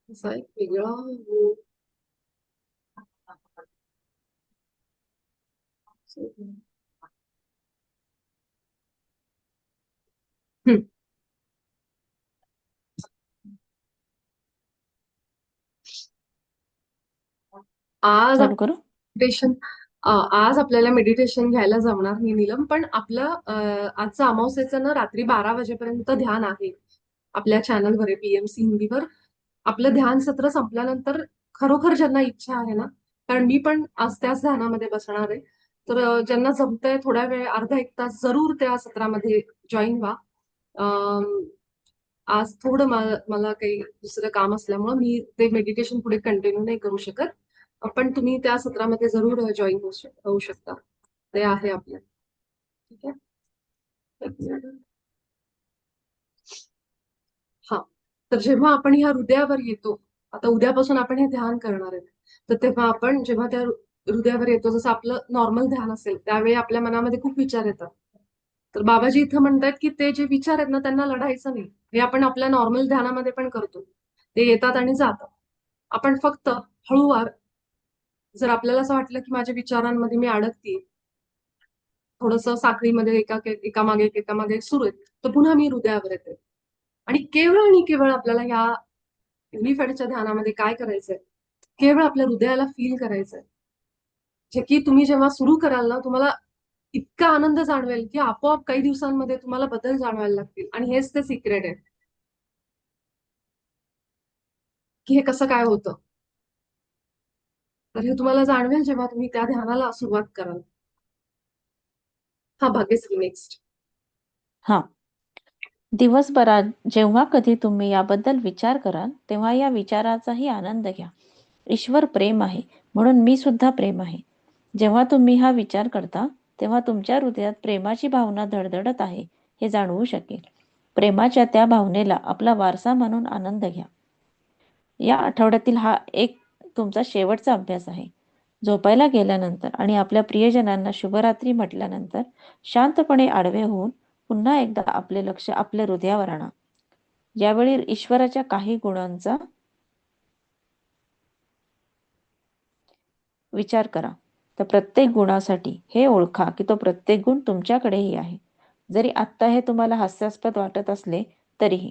असा एक वेगळा हं. आज चालू करू? मेडिटेशन आज आपल्याला मेडिटेशन घ्यायला जमणार नाही नीलम, पण आपलं आजचं अमावस्येचं ना रात्री 12 वाजेपर्यंत ध्यान आहे आपल्या चॅनलवर आहे, पीएमसी हिंदीवर. आपलं ध्यान सत्र संपल्यानंतर खरोखर ज्यांना इच्छा आहे ना, कारण मी पण आज त्याच ध्यानामध्ये बसणार आहे, तर ज्यांना जमतंय थोड्या वेळ अर्धा एक तास जरूर त्या सत्रामध्ये जॉईन व्हा. अं, आज थोडं मला काही दुसरं काम असल्यामुळं मी ते मेडिटेशन पुढे कंटिन्यू नाही करू शकत. पण तुम्ही त्या सत्रामध्ये जरूर जॉईन होऊ शकता. ते आहे आपलं. ठीक आहे. एक मिनिट. हा. तर जेव्हा आपण ह्या हृदयावर येतो, आता उद्यापासून आपण हे ध्यान करणार आहे, तर तेव्हा आपण जेव्हा त्या हृदयावर येतो, जसं आपलं नॉर्मल ध्यान असेल त्यावेळी आपल्या मनामध्ये खूप विचार येतात. तर बाबाजी इथं म्हणतात की ते जे विचार आहेत ना त्यांना लढायचं नाही. हे आपण आपल्या नॉर्मल ध्यानामध्ये पण करतो. ते येतात आणि जातात. आपण फक्त हळूवार, जर आपल्याला असं वाटलं की माझ्या विचारांमध्ये मी अडकतीये, थोडंसं साखळीमध्ये एकामागे एकामागे सुरू आहे, तर पुन्हा मी हृदयावर येते. आणि केवळ आपल्याला या युनिफेडच्या ध्यानामध्ये काय करायचंय, केवळ आपल्या हृदयाला फील करायचंय. जे की तुम्ही जेव्हा सुरू कराल ना, तुम्हाला इतका आनंद जाणवेल की आपोआप काही दिवसांमध्ये तुम्हाला बदल जाणवायला लागतील. आणि हेच ते सिक्रेट आहे की हे कसं काय होतं. तर हे तुम्हाला जाणवेल जेव्हा तुम्ही त्या ध्यानाला सुरुवात कराल. हा, भाग्यश्री नेक्स्ट. हा. दिवसभरात जेव्हा कधी तुम्ही याबद्दल विचार कराल, तेव्हा या विचाराचाही आनंद घ्या. ईश्वर प्रेम आहे, म्हणून मी सुद्धा प्रेम आहे. जेव्हा तुम्ही हा विचार करता, तेव्हा तुमच्या हृदयात प्रेमाची भावना धडधडत आहे हे जाणवू शकेल. प्रेमाच्या त्या भावनेला आपला वारसा म्हणून आनंद घ्या. या आठवड्यातील हा एक तुमचा शेवटचा अभ्यास आहे. झोपायला गेल्यानंतर आणि आपल्या प्रियजनांना शुभरात्री म्हटल्यानंतर शांतपणे आडवे होऊन पुन्हा एकदा आपले लक्ष आपल्या हृदयावर आणा. यावेळी ईश्वराच्या काही गुणांचा विचार करा. तर प्रत्येक गुणासाठी हे ओळखा की तो प्रत्येक गुण तुमच्याकडेही आहे. जरी आत्ता हे तुम्हाला हास्यास्पद वाटत असले तरीही.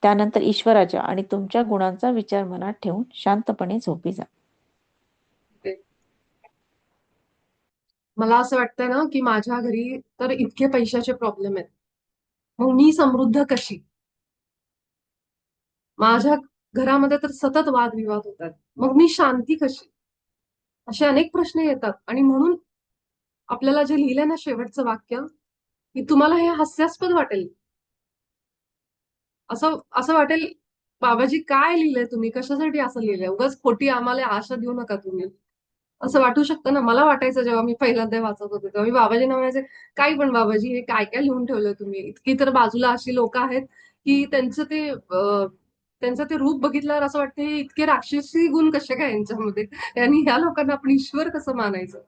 त्यानंतर ईश्वराच्या आणि तुमच्या गुणांचा विचार मनात ठेवून शांतपणे झोपी जा. मला असं वाटतंय ना की माझ्या घरी तर इतके पैशाचे प्रॉब्लेम आहेत, मग मी समृद्ध कशी? माझ्या घरामध्ये तर सतत वादविवाद होतात, मग मी शांती कशी? असे अनेक प्रश्न येतात. आणि म्हणून आपल्याला जे लिहिलंय ना शेवटचं वाक्य, की तुम्हाला हे हास्यास्पद वाटेल, असं असं वाटेल बाबाजी काय लिहिलंय तुम्ही, कशासाठी असं लिहिलंय, उगाच खोटी आम्हाला आशा देऊ नका तुम्ही, असं वाटू शकतं ना. मला वाटायचं जेव्हा मी पहिल्यांदा वाचत होते तेव्हा मी बाबाजींना म्हणायचे, काही पण बाबाजी हे काय काय लिहून ठेवलंय तुम्ही. इतकी तर बाजूला अशी लोक आहेत की त्यांचं ते रूप बघितल्यावर असं वाटतं हे इतके राक्षसी गुण कसे काय यांच्यामध्ये, आणि ह्या लोकांना आपण ईश्वर कसं मानायचं.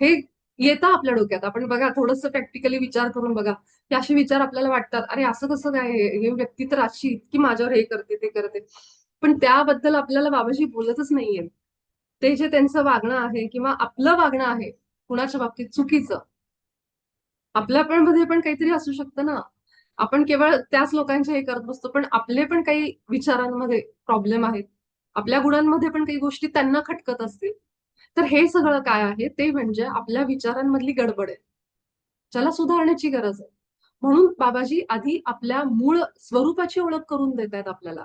हे येतं आपल्या डोक्यात. आपण बघा थोडंसं प्रॅक्टिकली विचार करून बघा, की असे विचार आपल्याला वाटतात, अरे असं कसं काय, हे व्यक्ती तर अशी इतकी माझ्यावर हे करते ते करते. पण त्याबद्दल आपल्याला बाबाजी बोलतच नाहीये. ते जे त्यांचं वागणं आहे किंवा आपलं वागणं आहे कुणाच्या बाबतीत चुकीचं, आपल्या पण मध्ये पण काहीतरी असू शकतं ना. आपण केवळ त्याच लोकांचे हे करत बसतो, पण आपले पण काही विचारांमध्ये प्रॉब्लेम आहेत. आपल्या गुणांमध्ये पण काही गोष्टी त्यांना खटकत असतील. तर हे सगळं काय आहे, ते म्हणजे आपल्या विचारांमधली गडबड आहे, ज्याला सुधारण्याची गरज आहे. म्हणून बाबाजी आधी आपल्या मूळ स्वरूपाची ओळख करून देत आहेत आपल्याला.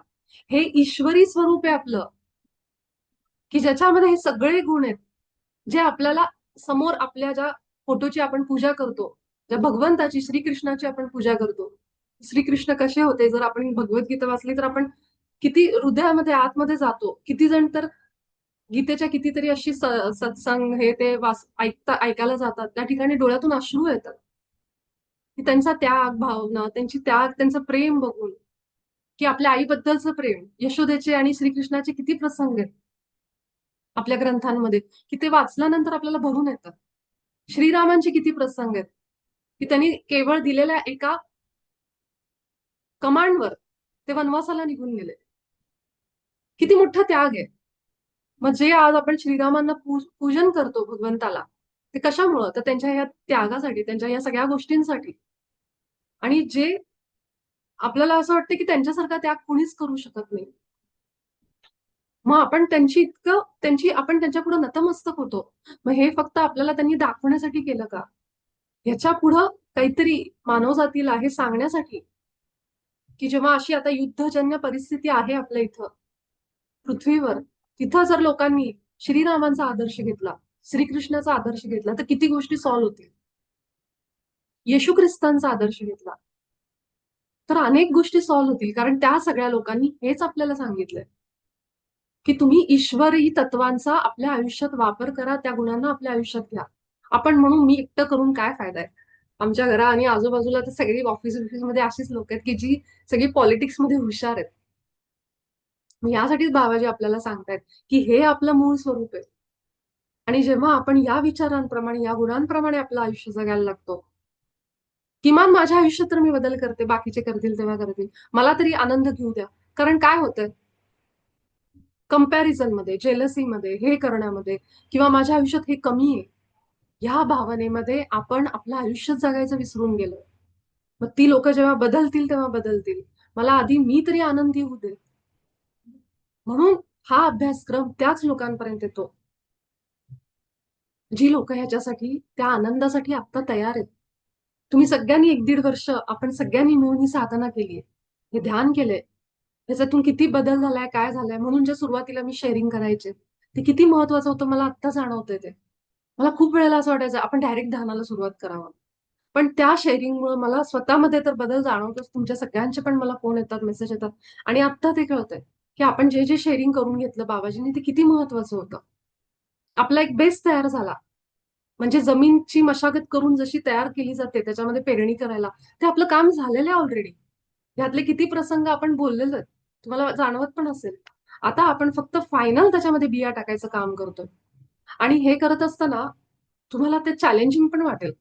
हे ईश्वरी स्वरूप आहे आपलं, की ज्याच्यामध्ये हे सगळे गुण आहेत, जे आपल्याला समोर आपल्या ज्या फोटोची आपण पूजा करतो, ज्या भगवंताची श्रीकृष्णाची आपण पूजा करतो. श्रीकृष्ण कसे होते, जर आपण भगवद्गीता वाचली तर आपण किती हृदयामध्ये आतमध्ये जातो. किती जण तर गीतेच्या कितीतरी अशी सत्संग हे ते ऐकायला जातात, त्या ठिकाणी डोळ्यातून अश्रू येतात, की त्यांचा त्याग भावना, त्यांचं प्रेम बघून, की आपल्या आईबद्दलचं प्रेम. यशोदेचे आणि श्रीकृष्णाचे किती प्रसंग आहेत आपल्या ग्रंथांमध्ये, की ते वाचल्यानंतर आपल्याला भरून येतात. श्रीरामांचे किती प्रसंग आहेत, की त्यांनी केवळ दिलेल्या एका कमांडवर ते वनवासाला निघून गेले. किती मोठा त्याग आहे. मग जे आज आपण श्रीरामांना पूजन करतो भगवंताला, ते कशामुळं? तर त्यांच्या या त्यागासाठी, त्यांच्या या सगळ्या गोष्टींसाठी. आणि जे आपल्याला असं वाटतं की त्यांच्यासारखा त्याग कुणीच करू शकत नाही. मग आपण आपण त्यांच्या पुढे नतमस्तक होतो. मग हे फक्त आपल्याला त्यांनी दाखवण्यासाठी केलं का? ह्याच्या पुढं काहीतरी मानवजातीला हे सांगण्यासाठी, की जेव्हा अशी आता युद्धजन्य परिस्थिती आहे आपल्या इथं पृथ्वीवर, तिथं जर लोकांनी श्रीरामांचा आदर्श घेतला, श्रीकृष्णाचा आदर्श घेतला, तर किती गोष्टी सॉल्व्ह होतील. येशू ख्रिस्तांचा आदर्श घेतला तर अनेक गोष्टी सॉल्व्ह होतील. कारण त्या सगळ्या लोकांनी हेच आपल्याला सांगितलंय, की तुम्ही ईश्वरी तत्वांचा आपल्या आयुष्यात वापर करा, त्या गुणांना आपल्या आयुष्यात घ्या. आपण म्हणून मी एकटं करून काय फायदा आहे? आमच्या घरा आणि आजूबाजूला तर सगळी ऑफिसमध्ये अशीच लोक आहेत की जी सगळी पॉलिटिक्स मध्ये हुशार आहेत. मग यासाठीच बाबाजी आपल्याला सांगतायत की हे आपलं मूळ स्वरूप आहे. आणि जेव्हा आपण या विचारांप्रमाणे, या गुणांप्रमाणे आपलं आयुष्य जगायला लागतो, किमान माझ्या आयुष्यात तर मी बदल करते, बाकीचे करतील तेव्हा करतील, मला तरी आनंद घेऊ द्या. कारण काय होतंय, कंपॅरिझन मध्ये, जेलसीमध्ये, हे करण्यामध्ये, किंवा माझ्या आयुष्यात हे कमी आहे, ह्या भावनेमध्ये आपण आपलं आयुष्य जगायचं विसरून गेलो. मग ती लोक जेव्हा बदलतील तेव्हा बदलतील, मला आधी मी तरी आनंदी होऊ दे. म्हणून हा अभ्यासक्रम त्याच लोकांपर्यंत येतो जी लोक ह्याच्यासाठी, त्या आनंदासाठी आता तयार आहेत. तुम्ही सगळ्यांनी 1-1.5 वर्ष आपण सगळ्यांनी मिळून ही साधना केलीये, हे ध्यान केलंय. ह्याच्यातून किती बदल झालाय, काय झालाय, म्हणून जे सुरुवातीला मी शेअरिंग करायचे ते किती महत्वाचं होतं मला आत्ता जाणवतंय ते. मला खूप वेळेला असं वाटायचं आपण डायरेक्ट ध्यानाला सुरुवात करावं. पण त्या शेअरिंगमुळे मला स्वतःमध्ये तर बदल जाणवतोच. तुमच्या सगळ्यांचे पण मला फोन येतात, मेसेज येतात. आणि आत्ता ते कळतंय की आपण जे जे शेअरिंग करून घेतलं बाबाजींनी ते किती महत्वाचं होतं. आपला एक बेस तयार झाला. म्हणजे जमीनची मशागत करून जशी तयार केली जाते त्याच्यामध्ये पेरणी करायला, ते आपलं काम झालेलं आहे ऑलरेडी. ह्यातले किती प्रसंग आपण बोललेलो आहेत, तुम्हाला जाणवत पण असेल. आता आपण फक्त फायनल त्याच्यामध्ये बिया टाकायचं काम करतोय. आणि हे करत असताना तुम्हाला ते चॅलेंजिंग पण वाटेल,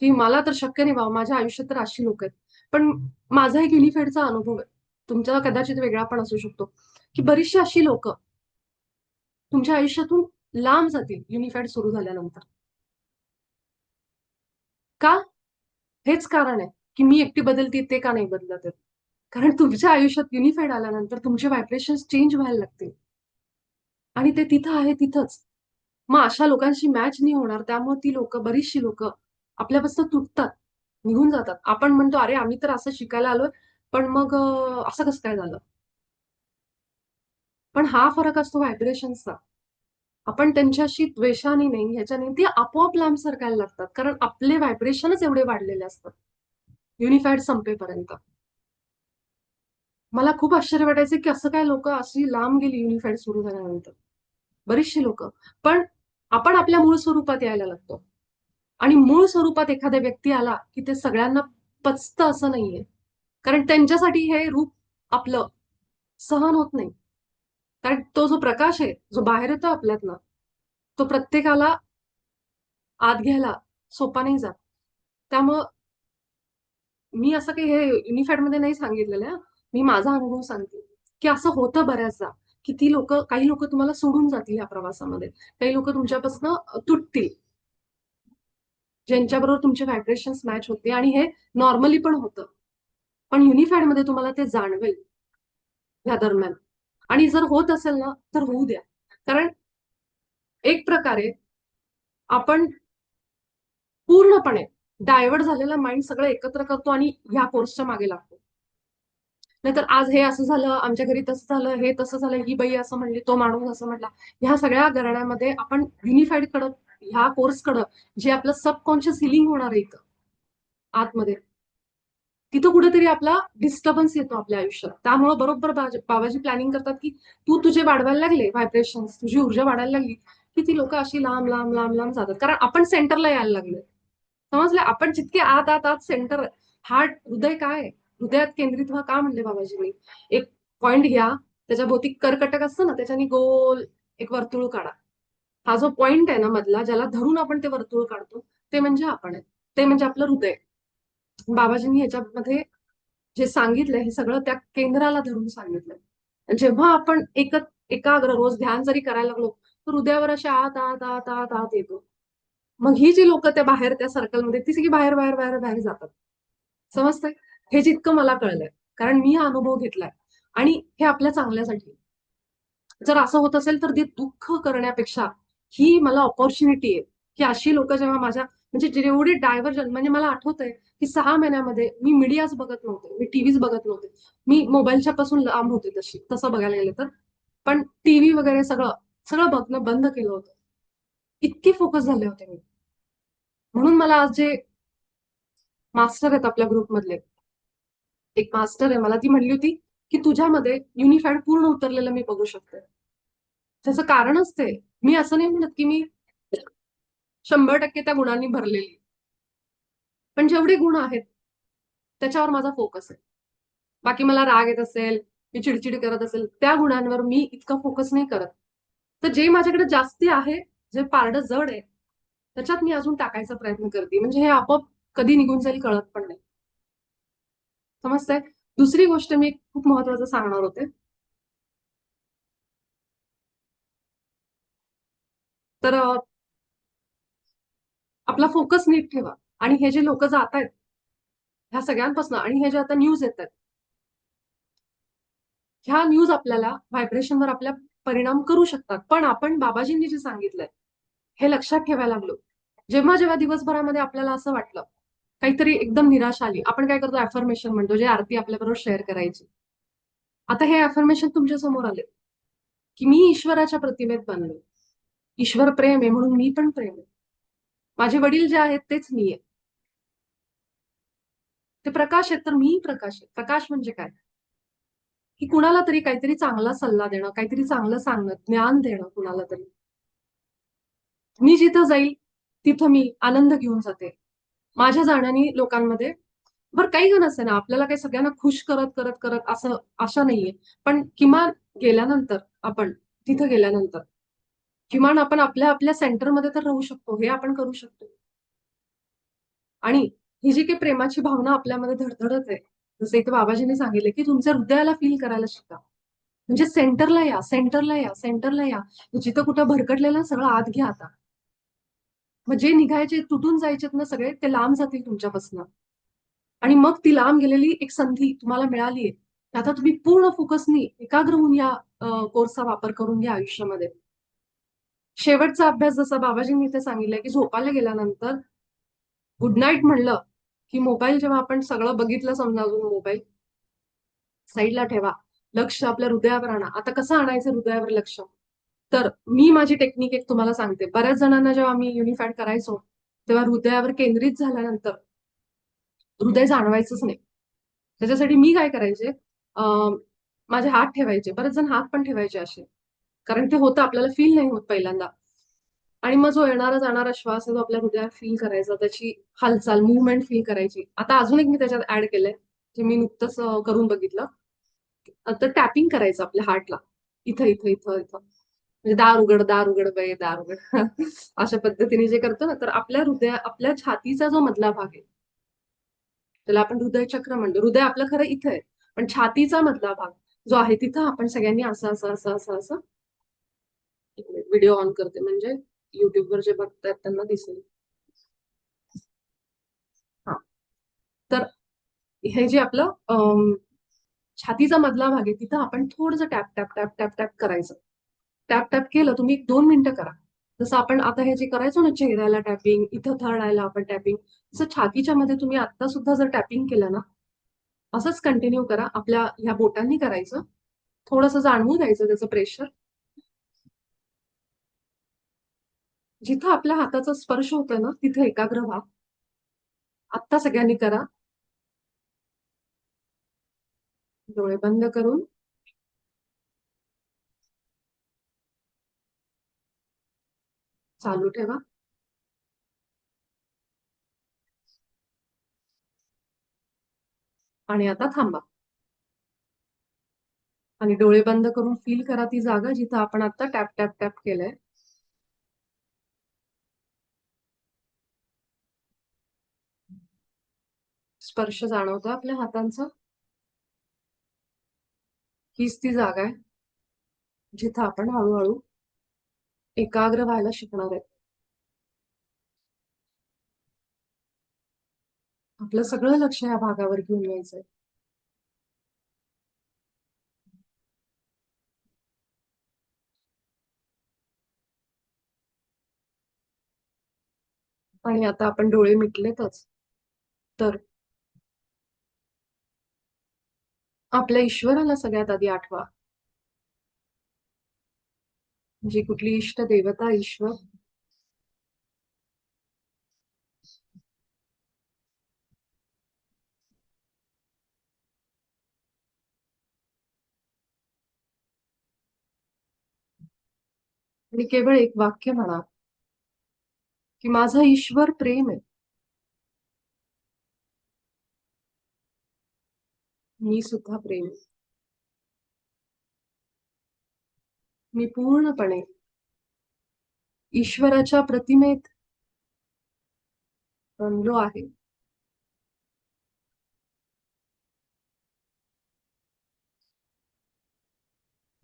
की मला तर शक्य नाही बाबा, माझ्या आयुष्यात तर अशी लोक आहेत. पण माझा एक युनिफेडचा अनुभव आहे, तुमचा कदाचित वेगळा पण असू शकतो, की बरीचशी अशी लोक तुमच्या आयुष्यातून लांब जातील युनिफेड सुरू झाल्यानंतर. का? हेच कारण आहे की मी एकटी बदलते ते का नाही बदलत आहेत. कारण तुमच्या आयुष्यात युनिफाईड आल्यानंतर तुमचे व्हायब्रेशन्स चेंज व्हायला लागतील. आणि ते तिथं आहे तिथंच. मग अशा लोकांशी मॅच नाही होणार, त्यामुळे ती लोक, बरीचशी लोक आपल्यापासून तुटतात, निघून जातात. आपण म्हणतो अरे आम्ही तर असं शिकायला आलोय, पण मग असं कसं काय झालं. पण हा फरक असतो व्हायब्रेशन्सचा. आपण त्यांच्याशी द्वेषाने नाही, ह्याच्याने ती आपोआप लांब सरकायला लागतात, कारण आपले व्हायब्रेशनच एवढे वाढलेले असतात युनिफाईड संपेपर्यंत. मला खूप आश्चर्य वाटायचं की असं काय लोक अशी लांब गेली युनिफाईड सुरू झाल्यानंतर, बरीचशी लोक. पण आपण आपल्या मूळ स्वरूपात यायला लागतो. आणि मूळ स्वरूपात एखाद्या व्यक्ती आला की ते सगळ्यांना पचतं असं नाहीये. कारण त्यांच्यासाठी हे रूप आपलं सहन होत नाही. कारण तो जो प्रकाश आहे, जो बाहेर येतो आपल्यातनं, तो प्रत्येकाला आत घ्यायला सोपा नाही जात. त्यामुळं मी असं काही हे युनिफाईड मध्ये नाही सांगितलेलं आहे. मी माझा अनुभव सांगते की असं होतं बऱ्याचदा, की ती लोक, काही लोक तुम्हाला सोडून जातील या प्रवासामध्ये, काही लोक तुमच्यापासून तुटतील, ज्यांच्याबरोबर तुमचे व्हायब्रेशन्स मॅच होते. आणि हे नॉर्मली पण होतं. पण युनिफाईड मध्ये तुम्हाला ते जाणवेल या दरम्यान. आणि जर होत असेल ना तर होऊ द्या. कारण एक प्रकारे आपण पूर्णपणे डायव्हर्ट झालेला माइंड सगळं एकत्र करतो आणि ह्या कोर्सच्या मागे लागतो. नाहीतर आज हे असं झालं, आमच्या घरी तसं झालं, हे तसं झालं, ही बाई असं म्हणली, तो माणूस असं म्हटला, ह्या सगळ्या घराण्यामध्ये आपण युनिफाईड कडं, ह्या कोर्स कडं, जे आपलं सबकॉन्शियस हिलिंग होणार आहे इथं आतमध्ये, तिथं कुठेतरी आपला डिस्टर्बन्स येतो आपल्या आयुष्यात. त्यामुळे बरोबर बाबाजी प्लॅनिंग करतात की तू तुझे वाढवायला लागले व्हायब्रेशन्स, तुझी ऊर्जा वाढायला लागली की ती लोक अशी लांब लांब लांब लांब जातात. कारण आपण सेंटरला यायला लागलोय. समजलं, आपण जितके आत आत आत सेंटर, हार्ट, हृदय काय आहे, हृदयात केंद्रित व्हा का म्हणले बाबाजींनी. एक पॉइंट घ्या, त्याच्या भोवती कर्कटक असतं ना, त्याच्यानी गोल एक वर्तुळ काढा. हा जो पॉइंट आहे ना मधला, ज्याला धरून आपण ते वर्तुळ काढतो, ते म्हणजे आपण आहे. ते म्हणजे आपलं हृदय. बाबाजींनी ह्याच्यामध्ये जे सांगितलंय हे सगळं त्या केंद्राला धरून सांगितलंय. जेव्हा आपण एकाग्र रोज ध्यान जरी करायला लागलो तर हृदयावर अशा आत आत आत आत आत येतो. मग ही जी लोक त्या बाहेर त्या सर्कलमध्ये ती सगळी बाहेर बाहेर बाहेर बाहेर जातात. समजतंय? हे जितकं मला कळलंय, कारण मी हा अनुभव घेतलाय. आणि हे आपल्या चांगल्यासाठी. जर असं होत असेल तर ते दुःख करण्यापेक्षा ही मला ऑपॉर्च्युनिटी आहे, की अशी लोक जेव्हा माझ्या म्हणजे जेवढे डायव्हर्जन म्हणजे मला आठवतंय की 6 महिन्यामध्ये मी मीडियाच बघत नव्हते, मी टीव्हीच बघत नव्हते, मी मोबाईलच्या पासून लांब होते तसं बघायला गेलं तर. पण टीव्ही वगैरे सगळं सगळं बघणं बंद केलं होतं. इतके फोकस झाले होते मी. म्हणून मला आज जे मास्टर आहेत आपल्या ग्रुपमधले, एक मास्टर आहे, मला ती म्हणली होती की तुझ्यामध्ये युनिफाईड पूर्ण उतरलेलं मी बघू शकते. त्याचं कारणच ते. मी असं नाही म्हणत की मी 100% त्या गुणांनी भरलेली, पण जेवढे गुण आहेत त्याच्यावर माझा फोकस आहे. बाकी मला राग येत असेल, मी चिडचिड करत असेल, त्या गुणांवर मी इतका फोकस नाही करत. तर जे माझ्याकडे जास्ती आहे, जे पारडं जड आहे, त्याच्यात मी अजून टाकायचा प्रयत्न करते. म्हणजे हे आपोआप कधी निघून जाईल कळत पण नाही. समजतंय? दुसरी गोष्ट मी खूप महत्वाचं सांगणार होते. तर आपला फोकस नीट ठेवा. आणि हे जे लोक जात आहेत ह्या सगळ्यांपासून, आणि हे जे आता न्यूज येत आहेत, ह्या न्यूज आपल्याला व्हायब्रेशनवर आपल्या परिणाम करू शकतात. पण आपण बाबाजींनी जे सांगितलंय हे लक्षात ठेवायला लागलो. जेव्हा जेव्हा दिवसभरामध्ये आपल्याला असं वाटलं, काहीतरी एकदम निराशा आली, आपण काय करतो, अफर्मेशन म्हणतो, जे आरती आपल्याबरोबर शेअर करायची. आता हे अफर्मेशन तुमच्या समोर आले की मी ईश्वराच्या प्रतिमेत बनलो. ईश्वर प्रेम आहे म्हणून मी पण प्रेम आहे. माझे वडील जे आहेत तेच मी आहे. ते प्रकाश आहेत तर मी प्रकाश आहे. प्रकाश म्हणजे काय, की कुणाला तरी काहीतरी चांगला सल्ला देणं, काहीतरी चांगलं सांगणं, ज्ञान देणं कुणाला तरी. मी जिथं जाईल तिथं मी आनंद घेऊन जाते. माझ्या जाण्याने लोकांमध्ये, बरं काही जण असते ना, आपल्याला काही सगळ्यांना खुश करत करत करत असं आशा नाहीये. पण किमान गेल्यानंतर आपण तिथं गेल्यानंतर किमान आपण आपल्या आपल्या सेंटरमध्ये तर राहू शकतो, हे आपण करू शकतो. आणि ही जी काही प्रेमाची भावना आपल्यामध्ये धडधडत आहे, जसं इथे बाबाजींनी सांगितले की तुमच्या हृदयाला फील करायला शिका. म्हणजे सेंटरला या, सेंटरला या, सेंटरला या. जिथं कुठं भरकटलेलं सगळं आत घ्या आता. मग जे निघायचे तुटून जायचेत ना सगळे, ते लांब जातील तुमच्यापासून. आणि मग ती लांब गेलेली एक संधी तुम्हाला मिळालीये. आता तुम्ही पूर्ण फोकसनी एकाग्र होऊन या कोर्सचा वापर करून घ्या आयुष्यामध्ये. शेवटचा अभ्यास जसा बाबाजींनी इथे सांगितलंय की झोपायला गेल्यानंतर गुड नाईट म्हणलं की मोबाईल जेव्हा आपण सगळं बघितलं समजा, अजून मोबाईल साईडला ठेवा, लक्ष आपल्या हृदयावर आणा. आता कसं आणायचं हृदयावर लक्ष, तर मी माझी टेक्निक एक तुम्हाला सांगते. बऱ्याच जणांना जेव्हा आम्ही युनिफाईड करायचो तेव्हा हृदयावर केंद्रित झाल्यानंतर हृदय जाणवायचंच नाही. त्याच्यासाठी मी काय करायचे, माझे हात ठेवायचे, बरेच जण हात पण ठेवायचे असे, कारण ते होतं आपल्याला फील नाही होत पहिल्यांदा. आणि मग जो येणारा जाणारा श्वास आहे तो आपल्या हृदयात फील करायचा, त्याची हालचाल मुवमेंट फील करायची. आता अजून एक मी त्याच्यात ऍड केलंय, जे मी नुकतंच करून बघितलं. तर टॅपिंग करायचं आपल्या हार्टला, इथं इथं इथं इथं, म्हणजे दार उघड बाई दार उघड अशा पद्धतीने जे करतो ना, तर आपल्या आपल्या छातीचा जो मधला भाग आहे त्याला आपण हृदय चक्र म्हणतो. हृदय आपलं खरं इथं आहे, पण छातीचा मधला भाग जो आहे तिथं आपण सगळ्यांनी असं असं असं असं असं, व्हिडिओ ऑन करते म्हणजे युट्यूबवर जे बघतात त्यांना दिसेल. हा, तर हे जे आपलं छातीचा मधला भाग आहे तिथं आपण थोडंसं tap tap tap tap tap करायचं. टॅप टॅप केलं तुम्ही 2 मिनिटं करा. जसं आपण आता हे जे करायचो ना, चेहऱ्याला टॅपिंग, इथं थर्ड आयला आपण टॅपिंग, तसं छातीच्या मध्ये तुम्ही आता सुद्धा जर टॅपिंग केलं ना, असंच कंटिन्यू करा. आपल्या ह्या बोटांनी करायचं, थोडंसं जाणवू द्यायचं त्याचं प्रेशर. जिथं आपल्या हाताचा स्पर्श होतोय ना तिथे एकाग्र व्हा. आत्ता सगळ्यांनी करा. डोळे बंद करून चालू ठेवा. आणि आता थांबा. आणि डोळे बंद करून फील करा ती जागा जिथं आपण आता टॅप टॅप टॅप केलंय. स्पर्श जाणवतो आपल्या हातांचा? हीच ती जागा आहे जिथं आपण हळूहळू एकाग्र व्हायला शिकणार आहे. आपलं सगळं लक्ष या भागावर घेऊन यायचंय. आणि आता आपण डोळे मिटलेतच, तर आपल्या ईश्वराला सगळ्यात आधी आठवा. जी कुठली इष्ट देवता, ईश्वर, आणि केवळ एक वाक्य म्हणा की माझा ईश्वर प्रेम आहे. मी सुद्धा प्रेम आहे. मी पूर्णपणे ईश्वराच्या प्रतिमेत रमलो आहे.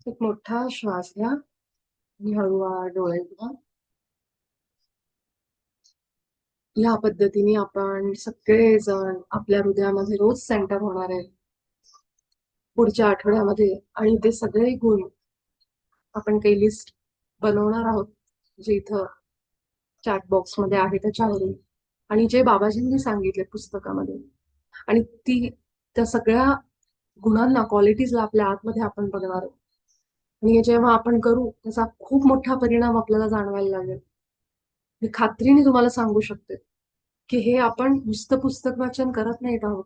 एक मोठा श्वास घ्या आणि हळूवार डोळे उघडा. या पद्धतीने आपण सगळेजण आपल्या हृदयामध्ये रोज सेंटर होणार आहे पुढच्या आठवड्यामध्ये. आणि ते सगळे गुण आपण काही लिस्ट बनवणार आहोत, जे इथं चॅट बॉक्स मध्ये आहे त्याच्यावरून, आणि जे बाबाजींनी सांगितले पुस्तकामध्ये. आणि त्या सगळ्या गुणांना, क्वालिटीजला आपल्या आतमध्ये आपण बघणार आहोत. आणि हे जेव्हा आपण करू त्याचा खूप मोठा परिणाम आपल्याला जाणवायला लागेल. मी खात्रीने तुम्हाला सांगू शकते की हे आपण नुसतं पुस्तक वाचन करत नाहीत आहोत,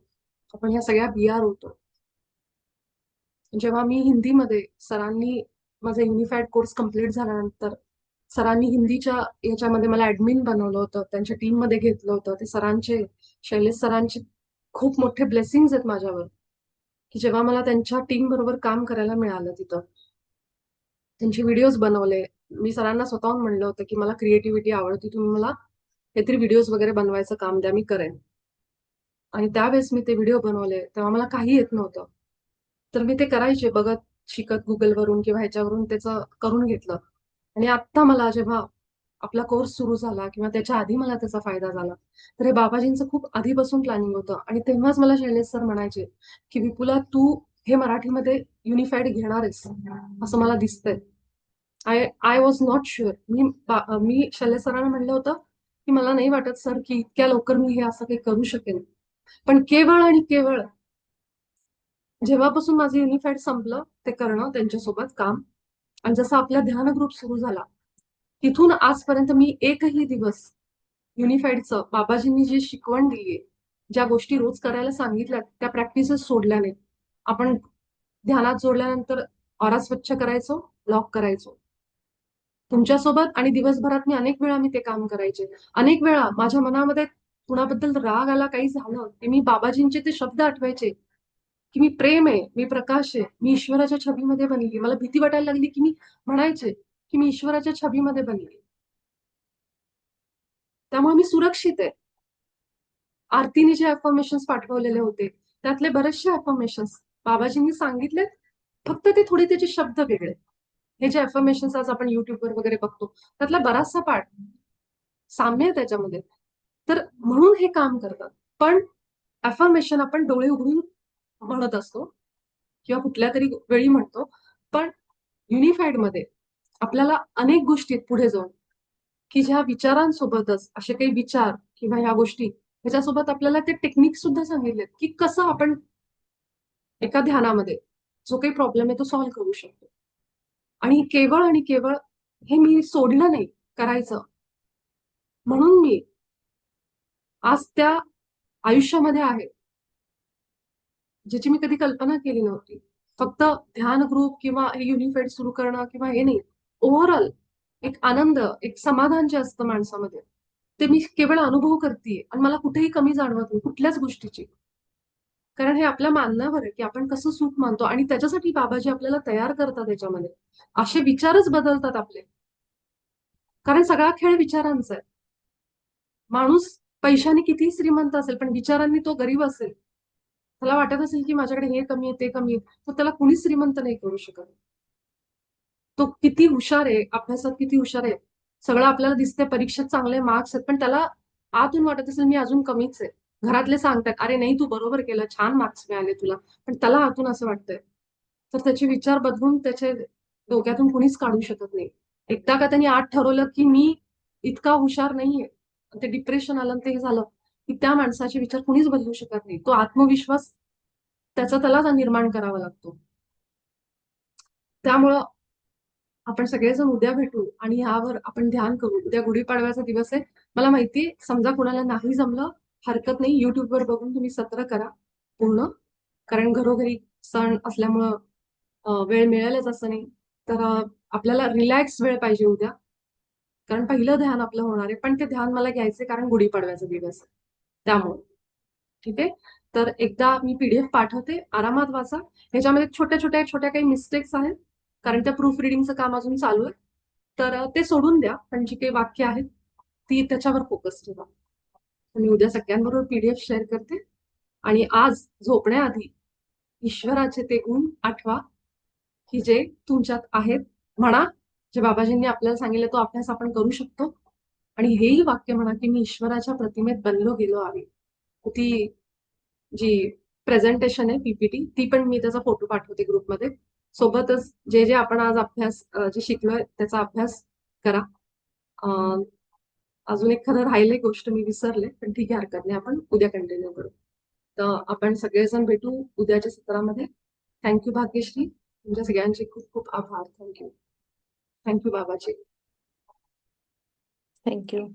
आपण ह्या सगळ्या बिया रोवतो. जेव्हा मी हिंदीमध्ये, सरांनी माझा युनिफाईड कोर्स कम्प्लीट झाल्यानंतर सरांनी हिंदीच्या याच्यामध्ये मला ऍडमिन बनवलं होतं, त्यांच्या टीम मध्ये घेतलं होतं. ते सरांचे, शैलेश सरांचे खूप मोठे ब्लेसिंग्स आहेत माझ्यावर, की जेव्हा मला त्यांच्या टीम बरोबर काम करायला मिळालं तिथं, त्यांचे व्हिडिओज बनवले. मी सरांना स्वतःहून म्हणलं होतं की मला क्रिएटिव्हिटी आवडती, तुम्ही मला काहीतरी व्हिडिओज वगैरे बनवायचं काम द्या, मी करेन. आणि त्यावेळेस मी ते व्हिडिओ बनवले तेव्हा मला काही येत नव्हतं, तर मी ते करायचे बघत, शिकत, गुगलवरून किंवा ह्याच्यावरून त्याचं करून घेतलं. आणि आत्ता मला जेव्हा आपला कोर्स सुरू झाला किंवा त्याच्या आधी मला त्याचा फायदा झाला, तर हे बाबाजींचं खूप आधीपासून प्लॅनिंग होतं. आणि तेव्हाच मला शैलेश सर म्हणायचे की विपुला, तू हे मराठीमध्ये युनिफाईड घेणार आहेस असं मला दिसतंय. I I was not sure. मी शैलेश सरांना म्हणलं होतं की मला नाही वाटत सर की इतक्या लवकर मी हे असं काही करू शकेन. पण केवळ आणि केवळ जेव्हापासून माझं युनिफाईड संपलं, ते करणं त्यांच्यासोबत काम, आणि जसं आपला ध्यान ग्रुप सुरू झाला, तिथून आजपर्यंत मी एकही दिवस युनिफाईडचं बाबाजींनी जी शिकवण दिलीये, ज्या गोष्टी रोज करायला सांगितल्यात, त्या प्रॅक्टिसेस सोडल्या नाहीत. आपण ध्यानात जोडल्यानंतर ऑरा स्वच्छ करायचो, लॉक करायचो तुमच्यासोबत. आणि दिवसभरात अनेक वेळा मी ते काम करायचे. अनेक वेळा माझ्या मनामध्ये कुणाबद्दल राग आला, काही झालं, ते मी बाबाजींचे ते शब्द आठवायचे की मी प्रेम आहे, मी प्रकाश आहे, मी ईश्वराच्या छबीमध्ये बनली. मला भीती वाटायला लागली की मी म्हणायचे की मी ईश्वराच्या छबीमध्ये बनली, त्यामुळे मी सुरक्षित आहे. आरतीने जे अफर्मेशन्स पाठवलेले होते त्यातले बरेचसे अफर्मेशन्स बाबाजींनी सांगितले, फक्त ते थोडे त्याचे शब्द वेगळे. हे जे अफर्मेशन्स आज आपण युट्यूबवर वगैरे बघतो त्यातला बराचसा पाठ साम्य आहे त्याच्यामध्ये, तर म्हणून हे काम करतात. पण अफर्मेशन आपण डोळे उघडून म्हणत असतो किंवा कुठल्या तरी वेळी म्हणतो, पण युनिफाईड मध्ये आपल्याला अनेक गोष्टी आहेत पुढे जाऊन, की ज्या विचारांसोबतच असे काही विचार किंवा ह्या गोष्टी ह्याच्यासोबत आपल्याला ते टेक्निक सुद्धा सांगितलेत की कसं आपण एका ध्यानामध्ये जो काही प्रॉब्लेम आहे तो सॉल्व्ह करू शकतो. आणि केवळ हे मी सोडलं नाही करायचं, म्हणून मी आज त्या आयुष्यामध्ये आहे ज्याची मी कधी कल्पना केली नव्हती. फक्त ध्यान ग्रुप किंवा हे युनिफाईड सुरू करणं किंवा हे नाही, ओव्हरऑल एक आनंद, एक समाधान जे असतं माणसामध्ये, ते मी केवळ अनुभव करतेय. आणि मला कुठेही कमी जाणवत नाही कुठल्याच गोष्टीची, कारण हे आपल्या मानण्यावर आहे की आपण कसं सुख मानतो. आणि त्याच्यासाठी बाबाजी आपल्याला तयार करतात त्याच्यामध्ये, असे विचारच बदलतात आपले, कारण सगळा खेळ विचारांचा आहे. माणूस पैशाने किती श्रीमंत असेल पण विचारांनी तो गरीब असेल, त्याला वाटत असेल की माझ्याकडे हे कमी आहे ते कमी आहे, तर त्याला कुणीच श्रीमंत नाही करू शकत. तो किती हुशार आहे, अभ्यासात किती हुशार आहे, सगळं आपल्याला दिसतंय, परीक्षेत चांगले मार्क्स आहेत, पण त्याला आतून वाटत असेल मी अजून कमीच आहे. घरातले सांगतात अरे नाही तू बरोबर केलं, छान मार्क्स मिळाले तुला, पण त्याला आतून असं वाटतंय. तर त्याचे विचार बदलून त्याचे डोक्यातून कुणीच काढू शकत नाही. एकदा का त्यांनी आत ठरवलं की मी इतका हुशार नाहीये, ते डिप्रेशन आलं आणि ते झालं, की त्या माणसाचे विचार कुणीच बदलू शकत नाही. तो आत्मविश्वास त्याचा त्यालाच निर्माण करावा लागतो. त्यामुळं आपण सगळेजण उद्या भेटू आणि ह्यावर आपण ध्यान करू. उद्या गुढीपाडव्याचा दिवस आहे. मला माहितीये समजा कोणाला नाही जमलं, हरकत नाही. YouTubeवर बघून तुम्ही सत्र करा पूर्ण. कारण घरोघरी सण असल्यामुळं वेळ मिळेलच असं नाही. तर आपल्याला रिलॅक्स वेळ पाहिजे उद्या. कारण पहिलं ध्यान आपलं होणार आहे. पण ते ध्यान मला घ्यायचंय कारण गुढीपाडव्याचा दिवस आहे. त्यामुळे. ठीक आहे? तर एकदा मी PDF पाठवते. आरामात वाचा. ह्याच्यामध्ये छोट्या काही मिस्टेक्स आहेत. कारण त्या प्रूफ रिडिंगचं काम अजून चालू आहे. तर ते सोडून द्या. पण जी काही वाक्य आहेत, ती त्याच्यावर फोकस ठेवा. मी उद्या सगळ्यांबरोबर PDF शेअर करते. आणि आज झोपण्याआधी ईश्वराचे ते गुण आठवा, की जे तुमच्यात आहेत. म्हणा, जे बाबाजींनी आपल्याला सांगितलं तो अभ्यास आपण करू शकतो. आणि हेही वाक्य म्हणा, की मी ईश्वराच्या प्रतिमेत बनलो गेलो आहे. ती जी प्रेझेंटेशन आहे PPT, ती पण मी त्याचा फोटो पाठवते ग्रुपमध्ये. सोबतच जे आपण आज अभ्यास जे शिकलोय त्याचा अभ्यास करा. अजून एक खरं राहिलंय गोष्ट मी विसरले, पण ठीक आहे हरकत नाही. आपण उद्या कंटिन्यू करू. तर आपण सगळेजण भेटू उद्याच्या सत्रामध्ये. थँक्यू भाग्यश्री. तुमच्या सगळ्यांचे खूप खूप आभार. थँक्यू. थँक्यू बाबाजी. थँक्यू.